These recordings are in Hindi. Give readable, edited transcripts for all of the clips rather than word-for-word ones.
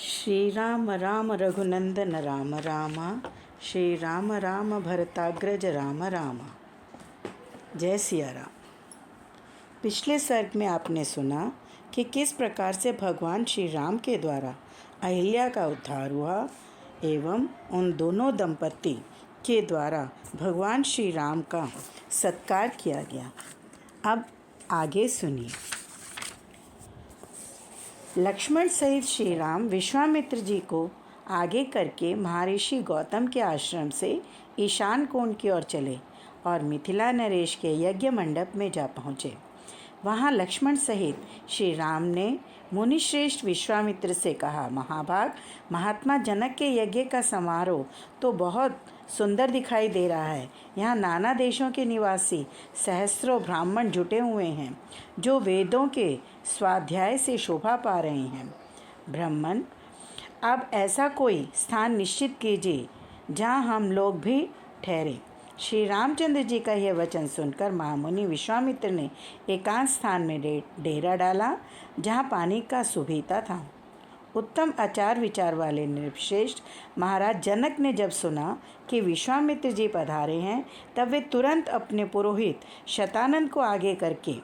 श्री राम राम रघुनंदन राम राम, श्री राम राम भरताग्रज राम राम। जय सिया राम। पिछले सर्ग में आपने सुना कि किस प्रकार से भगवान श्री राम के द्वारा अहिल्या का उद्धार हुआ एवं उन दोनों दंपति के द्वारा भगवान श्री राम का सत्कार किया गया। अब आगे सुनिए। लक्ष्मण सहित श्री राम विश्वामित्र जी को आगे करके महर्षि गौतम के आश्रम से ईशान कोण की ओर चले और मिथिला नरेश के यज्ञ मंडप में जा पहुँचे। वहाँ लक्ष्मण सहित श्री राम ने मुनिश्रेष्ठ विश्वामित्र से कहा, महाभाग, महात्मा जनक के यज्ञ का समारोह तो बहुत सुंदर दिखाई दे रहा है। यहाँ नाना देशों के निवासी सहस्त्रों ब्राह्मण जुटे हुए हैं जो वेदों के स्वाध्याय से शोभा पा रहे हैं। ब्राह्मण, अब ऐसा कोई स्थान निश्चित कीजिए जहाँ हम लोग भी ठहरे। श्री रामचंद्र जी का यह वचन सुनकर महामुनि विश्वामित्र ने एकांत स्थान में डेरा डाला जहाँ पानी का सुभीता था। उत्तम आचार विचार वाले नृपश्रेष्ठ महाराज जनक ने जब सुना कि विश्वामित्र जी पधारे हैं, तब वे तुरंत अपने पुरोहित शतानंद को आगे करके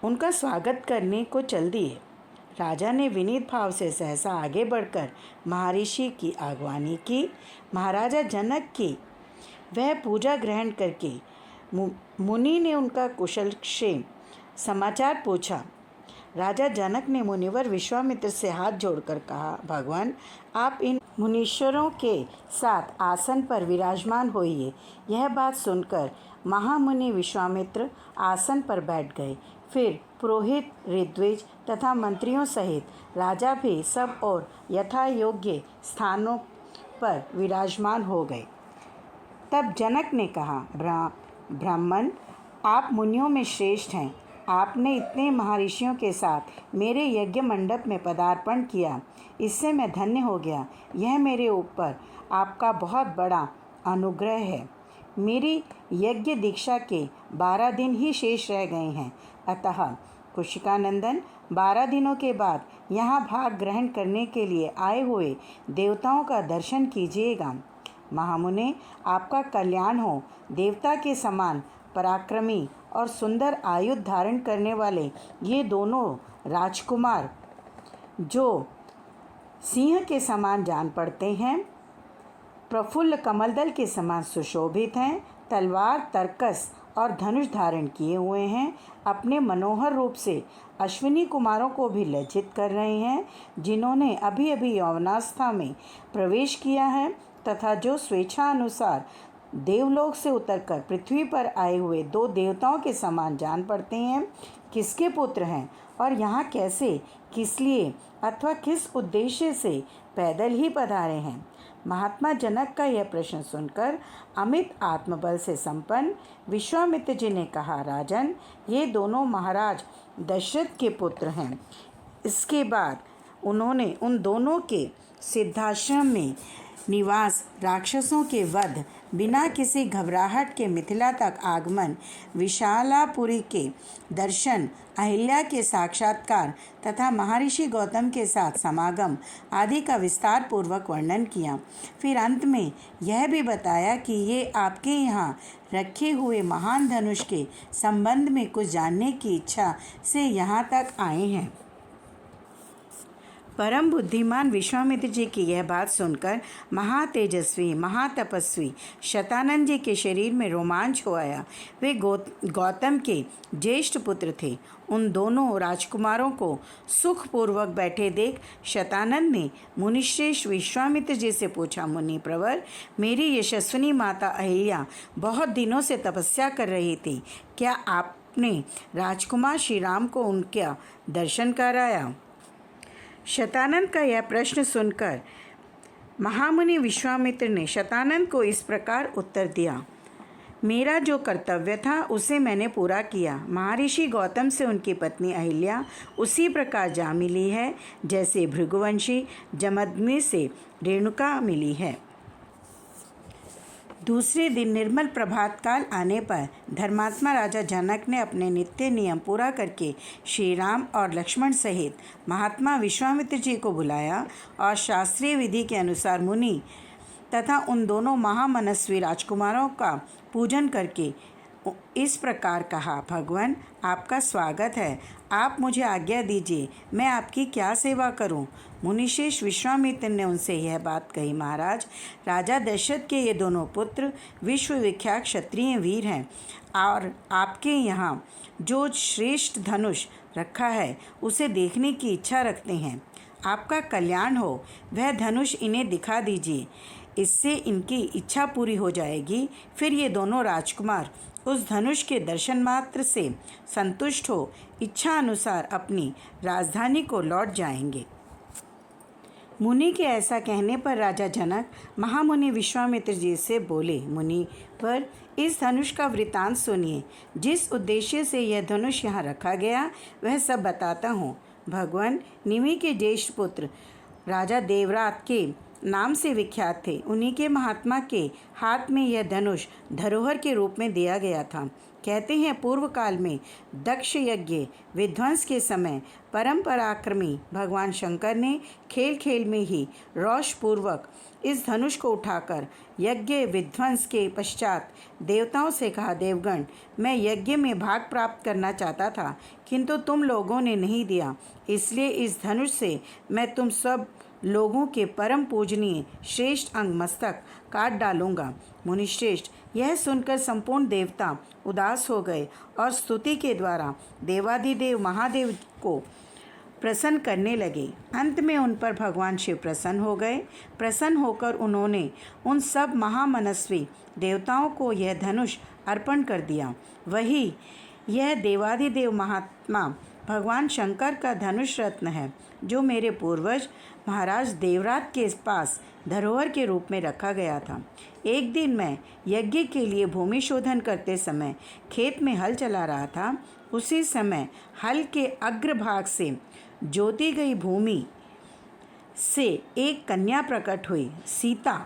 उनका स्वागत करने को चल दिए। राजा ने विनीत भाव से सहसा आगे बढ़कर महर्षि की आगवानी की। महाराजा जनक की वह पूजा ग्रहण करके मुनि ने उनका कुशल क्षेम समाचार पूछा। राजा जनक ने मुनिवर विश्वामित्र से हाथ जोड़कर कहा, भगवान, आप इन मुनीश्वरों के साथ आसन पर विराजमान होइए। यह बात सुनकर महामुनि विश्वामित्र आसन पर बैठ गए। फिर पुरोहित, ऋत्विज तथा मंत्रियों सहित राजा भी सब और यथा योग्य स्थानों पर विराजमान हो गए। तब जनक ने कहा, ब्राह्मण, आप मुनियों में श्रेष्ठ हैं। आपने इतने महर्षियों के साथ मेरे यज्ञ मंडप में पदार्पण किया, इससे मैं धन्य हो गया। यह मेरे ऊपर आपका बहुत बड़ा अनुग्रह है। मेरी यज्ञ दीक्षा के 12 दिन ही शेष रह गए हैं, अतः कुशिकानंदन 12 दिनों के बाद यहाँ भाग ग्रहण करने के लिए आए हुए देवताओं का दर्शन कीजिएगा। महामुने, आपका कल्याण हो। देवता के समान पराक्रमी और सुंदर आयुध धारण करने वाले ये दोनों राजकुमार, जो सिंह के समान जान पड़ते हैं, प्रफुल्ल कमलदल के समान सुशोभित हैं, तलवार, तरकस और धनुष धारण किए हुए हैं, अपने मनोहर रूप से अश्विनी कुमारों को भी लज्जित कर रहे हैं, जिन्होंने अभी अभी यौवनावस्था में प्रवेश किया है तथा जो स्वेच्छा अनुसार देवलोक से उतरकर पृथ्वी पर आए हुए 2 देवताओं के समान जान पड़ते हैं। किसके पुत्र हैं और यहाँ कैसे, किस लिए अथवा किस उद्देश्य से पैदल ही पधारे हैं? महात्मा जनक का यह प्रश्न सुनकर अमित आत्मबल से संपन्न विश्वामित्र जी ने कहा, राजन, ये दोनों महाराज दशरथ के पुत्र हैं। इसके बाद उन्होंने उन दोनों के सिद्धाश्रम में निवास, राक्षसों के वध, बिना किसी घबराहट के मिथिला तक आगमन, विशालापुरी के दर्शन, अहिल्या के साक्षात्कार तथा महर्षि गौतम के साथ समागम आदि का विस्तार पूर्वक वर्णन किया। फिर अंत में यह भी बताया कि ये आपके यहाँ रखे हुए महान धनुष के संबंध में कुछ जानने की इच्छा से यहाँ तक आए हैं। परम बुद्धिमान विश्वामित्र जी की यह बात सुनकर महातेजस्वी, महातपस्वी शतानंद जी के शरीर में रोमांच हो आया। वे गौतम के ज्येष्ठ पुत्र थे। उन दोनों राजकुमारों को सुखपूर्वक बैठे देख शतानंद ने मुनिश्रेष्ठ विश्वामित्र जी से पूछा, मुनि प्रवर, मेरी यशस्विनी माता अहिल्या बहुत दिनों से तपस्या कर रही थी। क्या आपने राजकुमार श्री राम को उनका दर्शन कराया? शतानंद का यह प्रश्न सुनकर महामुनि विश्वामित्र ने शतानंद को इस प्रकार उत्तर दिया, मेरा जो कर्तव्य था उसे मैंने पूरा किया। महर्षि गौतम से उनकी पत्नी अहिल्या उसी प्रकार जा मिली है जैसे भृगुवंशी जमदग्नि से रेणुका मिली है। दूसरे दिन निर्मल प्रभात काल आने पर धर्मात्मा राजा जनक ने अपने नित्य नियम पूरा करके श्री राम और लक्ष्मण सहित महात्मा विश्वामित्र जी को बुलाया और शास्त्रीय विधि के अनुसार मुनि तथा उन दोनों महामनस्वी राजकुमारों का पूजन करके इस प्रकार कहा, भगवान आपका स्वागत है। आप मुझे आज्ञा दीजिए, मैं आपकी क्या सेवा करूं? मुनिश्रेष्ठ विश्वामित्र ने उनसे यह बात कही, महाराज, राजा दशरथ के ये दोनों पुत्र विश्वविख्यात क्षत्रिय वीर हैं और आपके यहाँ जो श्रेष्ठ धनुष रखा है उसे देखने की इच्छा रखते हैं। आपका कल्याण हो, वह धनुष इन्हें दिखा दीजिए, इससे इनकी इच्छा पूरी हो जाएगी। फिर ये दोनों राजकुमार उस धनुष के दर्शन मात्र से संतुष्ट हो इच्छा अनुसार अपनी राजधानी को लौट जाएंगे। मुनि के ऐसा कहने पर राजा जनक महामुनि विश्वामित्र जी से बोले, मुनि पर इस धनुष का वृतांत सुनिए। जिस उद्देश्य से यह धनुष यहाँ रखा गया वह सब बताता हूँ। भगवान निमि के ज्येष्ठ पुत्र राजा देवरात के नाम से विख्यात थे। उन्हीं के महात्मा के हाथ में यह धनुष धरोहर के रूप में दिया गया था। कहते हैं पूर्व काल में दक्ष यज्ञ विध्वंस के समय परम पराक्रमी भगवान शंकर ने खेल खेल में ही रोष पूर्वक इस धनुष को उठाकर यज्ञ विध्वंस के पश्चात देवताओं से कहा, देवगण, मैं यज्ञ में भाग प्राप्त करना चाहता था किंतु तुम लोगों ने नहीं दिया, इसलिए इस धनुष से मैं तुम सब लोगों के परम पूजनीय श्रेष्ठ अंग मस्तक काट डालूंगा। मुनिश्रेष्ठ, यह सुनकर संपूर्ण देवता उदास हो गए और स्तुति के द्वारा देवाधिदेव महादेव को प्रसन्न करने लगे। अंत में उन पर भगवान शिव प्रसन्न हो गए। प्रसन्न होकर उन्होंने उन सब महामनस्वी देवताओं को यह धनुष अर्पण कर दिया। वही यह देवाधिदेव महात्मा भगवान शंकर का धनुष रत्न है, जो मेरे पूर्वज महाराज देवरात के पास धरोहर के रूप में रखा गया था। एक दिन मैं यज्ञ के लिए भूमि शोधन करते समय खेत में हल चला रहा था। उसी समय हल के अग्रभाग से जोती गई भूमि से एक कन्या प्रकट हुई। सीता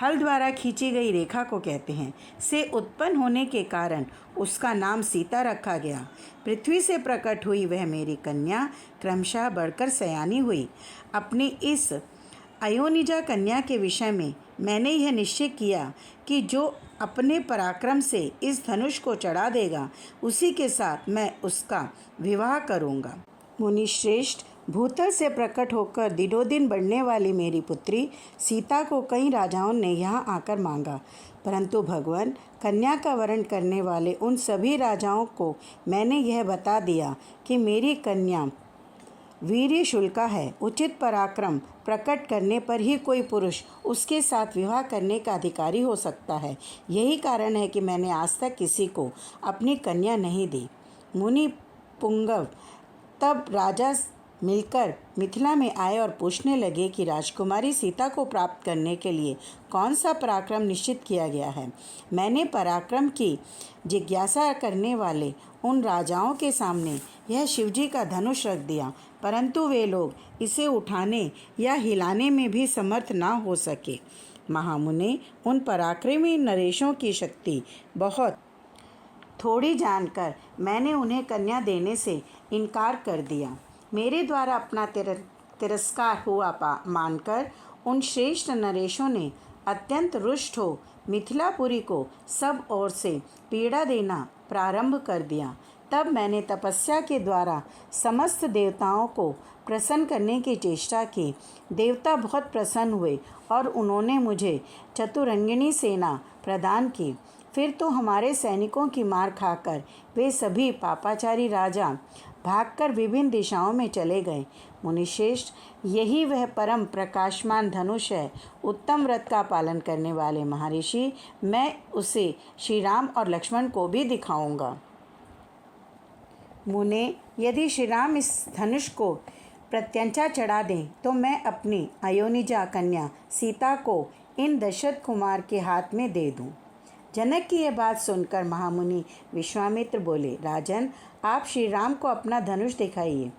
हल द्वारा खींची गई रेखा को कहते हैं, से उत्पन्न होने के कारण उसका नाम सीता रखा गया। पृथ्वी से प्रकट हुई वह मेरी कन्या क्रमशः बढ़कर सयानी हुई। अपनी इस अयोनिजा कन्या के विषय में मैंने यह निश्चय किया कि जो अपने पराक्रम से इस धनुष को चढ़ा देगा उसी के साथ मैं उसका विवाह करूँगा। मुनिश्रेष्ठ, भूतल से प्रकट होकर दिनों-दिन बढ़ने वाली मेरी पुत्री सीता को कई राजाओं ने यहाँ आकर मांगा, परंतु भगवान, कन्या का वरण करने वाले उन सभी राजाओं को मैंने यह बता दिया कि मेरी कन्या वीर्य शुल्का है। उचित पराक्रम प्रकट करने पर ही कोई पुरुष उसके साथ विवाह करने का अधिकारी हो सकता है। यही कारण है कि मैंने आज तक किसी को अपनी कन्या नहीं दी। मुनि पुंगव तब राजा मिलकर मिथिला में आए और पूछने लगे कि राजकुमारी सीता को प्राप्त करने के लिए कौन सा पराक्रम निश्चित किया गया है। मैंने पराक्रम की जिज्ञासा करने वाले उन राजाओं के सामने यह शिवजी का धनुष रख दिया, परंतु वे लोग इसे उठाने या हिलाने में भी समर्थ ना हो सके। महामुने, उन पराक्रमी नरेशों की शक्ति बहुत थोड़ी जानकर मैंने उन्हें कन्या देने से इनकार कर दिया। मेरे द्वारा अपना तिरस्कार हुआ मानकर उन श्रेष्ठ नरेशों ने अत्यंत रुष्ट हो मिथिलापुरी को सब ओर से पीड़ा देना प्रारंभ कर दिया। तब मैंने तपस्या के द्वारा समस्त देवताओं को प्रसन्न करने की चेष्टा की। देवता बहुत प्रसन्न हुए और उन्होंने मुझे चतुरंगिणी सेना प्रदान की। फिर तो हमारे सैनिकों की मार खाकर वे सभी पापाचारी राजा भागकर विभिन्न दिशाओं में चले गए। मुनिश्रेष्ठ, यही वह परम प्रकाशमान धनुष है। उत्तम व्रत का पालन करने वाले महर्षि, मैं उसे श्री राम और लक्ष्मण को भी दिखाऊंगा। मुने, यदि श्री राम इस धनुष को प्रत्यंचा चढ़ा दें तो मैं अपनी अयोनिजा कन्या सीता को इन दशरथ कुमार के हाथ में दे दूं। जनक की यह बात सुनकर महामुनि विश्वामित्र बोले, राजन, आप श्री राम को अपना धनुष दिखाइए।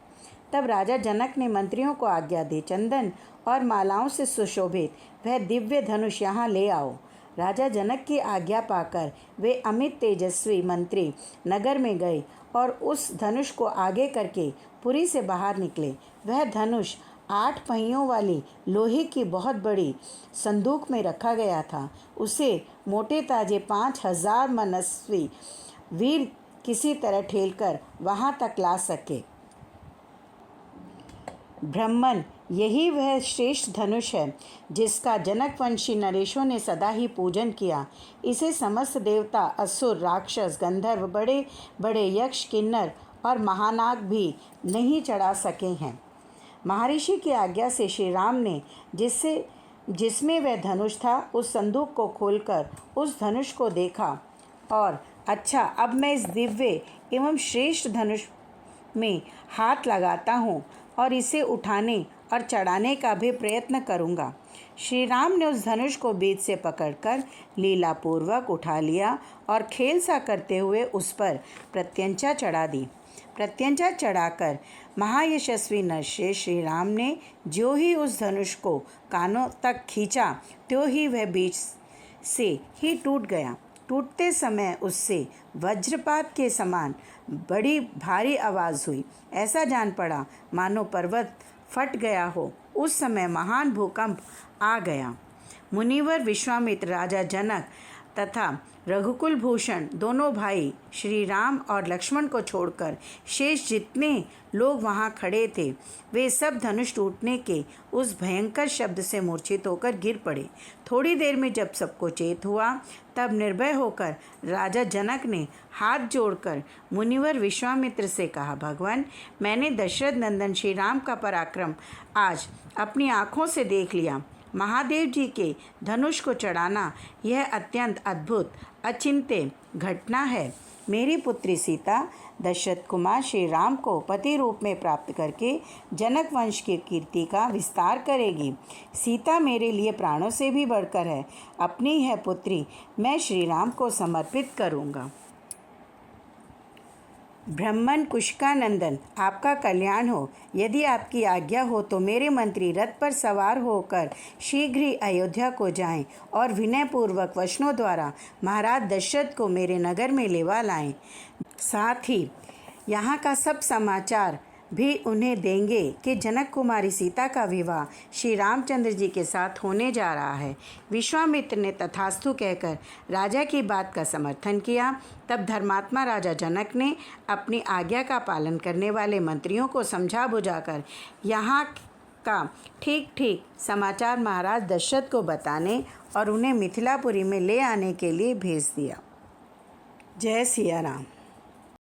तब राजा जनक ने मंत्रियों को आज्ञा दी, चंदन और मालाओं से सुशोभित वह दिव्य धनुष यहाँ ले आओ। राजा जनक की आज्ञा पाकर वे अमित तेजस्वी मंत्री नगर में गए और उस धनुष को आगे करके पुरी से बाहर निकले। वह धनुष 8 पहियों वाली लोहे की बहुत बड़ी संदूक में रखा गया था। उसे मोटे ताजे 5000 मनस्वी वीर किसी तरह ठेलकर वहां तक ला सके। ब्रह्मन, यही वह श्रेष्ठ धनुष है जिसका जनकवंशी नरेशों ने सदा ही पूजन किया। इसे समस्त देवता, असुर, राक्षस, गंधर्व, बड़े बड़े यक्ष, किन्नर और महानाग भी नहीं चढ़ा सके हैं। महर्षि की आज्ञा से श्री राम ने जिसमें वह धनुष था उस संदूक को खोलकर उस धनुष को देखा और अच्छा, अब मैं इस दिव्य एवं श्रेष्ठ धनुष में हाथ लगाता हूँ और इसे उठाने और चढ़ाने का भी प्रयत्न करूँगा। श्री राम ने उस धनुष को बीच से पकड़कर लीलापूर्वक उठा लिया और खेल सा करते हुए उस पर प्रत्यंचा चढ़ा दी। प्रत्यंचा चढ़ाकर महायशस्वी नरश्रेष्ठ श्री राम ने जो ही उस धनुष को कानों तक खींचा त्यों ही वह बीच से ही टूट गया। टूटते समय उससे वज्रपात के समान बड़ी भारी आवाज़ हुई। ऐसा जान पड़ा मानो पर्वत फट गया हो। उस समय महान भूकंप आ गया। मुनिवर विश्वामित्र, राजा जनक तथा रघुकुल भूषण दोनों भाई श्री राम और लक्ष्मण को छोड़कर शेष जितने लोग वहां खड़े थे वे सब धनुष टूटने के उस भयंकर शब्द से मूर्छित होकर गिर पड़े। थोड़ी देर में जब सबको चेत हुआ तब निर्भय होकर राजा जनक ने हाथ जोड़कर मुनिवर विश्वामित्र से कहा, भगवान, मैंने दशरथ नंदन श्री राम का पराक्रम आज अपनी आँखों से देख लिया। महादेव जी के धनुष को चढ़ाना यह अत्यंत अद्भुत अचिंत्य घटना है। मेरी पुत्री सीता दशरथ कुमार श्री राम को पति रूप में प्राप्त करके जनक वंश की कीर्ति का विस्तार करेगी। सीता मेरे लिए प्राणों से भी बढ़कर है। अपनी यह पुत्री मैं श्री राम को समर्पित करूँगा। ब्रह्मन, कुशिकानंदन, आपका कल्याण हो। यदि आपकी आज्ञा हो तो मेरे मंत्री रथ पर सवार होकर शीघ्र ही अयोध्या को जाएं और विनयपूर्वक वचनों द्वारा महाराज दशरथ को मेरे नगर में लेवा लाएं। साथ ही यहाँ का सब समाचार भी उन्हें देंगे कि जनक कुमारी सीता का विवाह श्री रामचंद्र जी के साथ होने जा रहा है। विश्वामित्र ने तथास्तु कहकर राजा की बात का समर्थन किया। तब धर्मात्मा राजा जनक ने अपनी आज्ञा का पालन करने वाले मंत्रियों को समझा बुझाकर यहाँ का ठीक ठीक समाचार महाराज दशरथ को बताने और उन्हें मिथिलापुरी में ले आने के लिए भेज दिया। जय सिया राम।